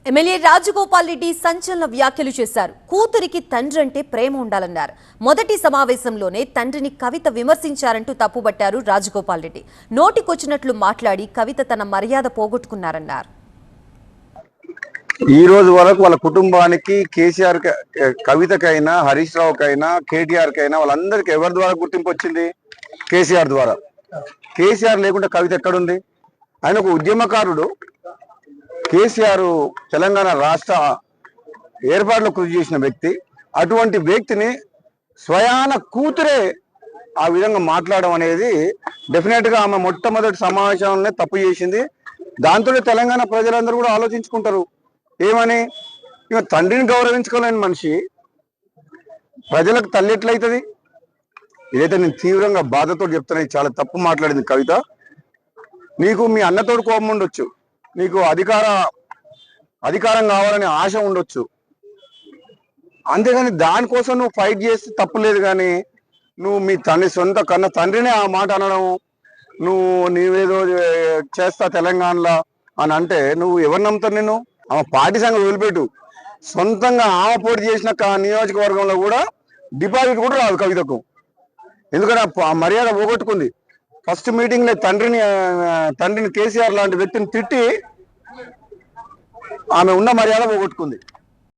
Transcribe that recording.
MLA Rajagopal Reddy సంచలన వ్యాఖ్యలు చేశారు. కూతురికి తండ్రి అంటే ప్రేమ ఉండాలన్నారు. మొదటి సమావేశంలోనే తండ్రిని కవిత విమర్శించారంటూ తప్పుబట్టారు రాజగోపాల్ రెడ్డి. నోటికొచ్చినట్లు మాట్లాడి కవిత తన మర్యాద పోగొట్టుకున్నారన్నారు. ఈ రోజు వరకు వాళ్ళ కుటుంబానికి కేసీఆర్ కవితకైనా హరీష్ రావుకైనా కేటీఆర్ కైనా వాళ్ళందరికీ ఎవరి ద్వారా గుర్తింపు వచ్చింది? కేసీఆర్ ద్వారా. కేసీఆర్ లేకుండా కవిత ఎక్కడుంది? ఆయన ఒక ఉద్యమకారుడు. కేసీఆర్ తెలంగాణ రాష్ట్ర ఏర్పాటులో కృషి చేసిన వ్యక్తి. అటువంటి వ్యక్తిని స్వయాన కూతురే ఆ విధంగా మాట్లాడడం అనేది డెఫినెట్ గా ఆమె మొట్టమొదటి సమావేశంలోనే తప్పు చేసింది. దాంతో తెలంగాణ ప్రజలందరూ కూడా ఆలోచించుకుంటారు. ఏమని? ఇక తండ్రిని గౌరవించుకోలేని మనిషి ప్రజలకు తల్లి ఎట్లయితుంది? ఇదైతే నేను తీవ్రంగా బాధతో చెప్తున్నా. చాలా తప్పు మాట్లాడింది కవిత. నీకు మీ అన్నతోడు కోపం ఉండొచ్చు, నీకు అధికారం కావాలనే ఆశ ఉండొచ్చు, అంతేగాని దానికోసం నువ్వు ఫైట్ చేస్తే తప్పులేదు. కానీ నువ్వు మీ సొంత కన్న తండ్రినే ఆ మాట అనడం, నీవేదో చేస్తా తెలంగాణలో అని అంటే నువ్వు ఎవరు నమ్ముతావు? నేను ఆమె పార్టీ సంగతి వదిలిపెట్టు. సొంతంగా ఆమె పోటీ చేసిన నియోజకవర్గంలో కూడా డిపాజిట్ కూడా రాదు కవితకు. ఎందుకంటే ఆ మర్యాద పోగొట్టుకుంది. ఫస్ట్ మీటింగ్ లో తండ్రిని కేసీఆర్ లాంటి వ్యక్తిని తిట్టి ఆమె ఉన్న మర్యాద పోగొట్టుకుంది.